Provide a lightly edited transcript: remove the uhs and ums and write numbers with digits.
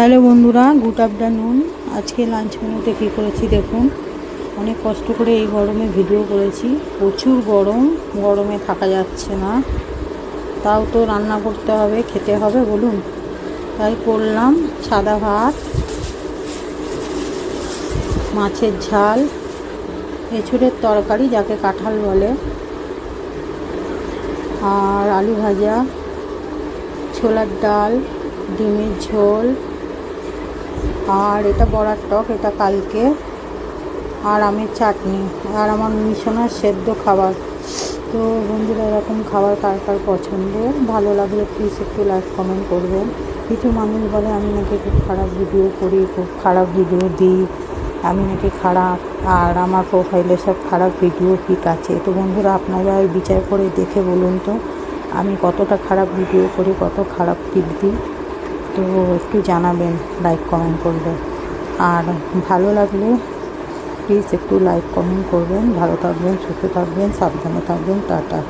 Hello বন্ধুরা, good afternoon. আজকে lunch মেনুতে কী করেছি দেখুন। অনেক কষ্ট করে এই গরমে ভিডিও করেছি। প্রচুর গরম, গরমে থাকা যাচ্ছে না, তাও তো রান্না করতে হবে, খেতে হবে বলুন। তাই করলাম সাদা ভাত, মাছের ঝাল, এঁচুড়ের তরকারি যাকে কাঁঠাল বলে, আর আলু ভাজা, ছোলার ডাল, ডিমের ঝোল, আর এটা বড়ার টক, এটা কালকে, আর আমের চাটনি, আর আমার মিশনার সেদ্ধ খাবার। তো বন্ধুরা, এরকম খাবার কার কার পছন্দ, ভালো লাগলে প্লিজ একটু লাইক কমেন্ট করবেন। কিছু মানুষ বলে আমি নাকি খুব খারাপ ভিডিও করি, খুব খারাপ ভিডিও দিই, আমি নাকি খারাপ, আর আমার প্রোফাইলে সব খারাপ ভিডিও পিক আছে। তো বন্ধুরা, আপনারা বিচার করে দেখে বলুন তো আমি কতটা খারাপ ভিডিও করি, কত খারাপ পিক দিই। তো একটু জানাবেন, লাইক কমেন্ট করবেন, আর ভালো লাগলে প্লিজ একটু লাইক কমেন্ট করবেন। ভালো থাকবেন, সুস্থ থাকবেন, সাবধানে থাকবেন। টাটা।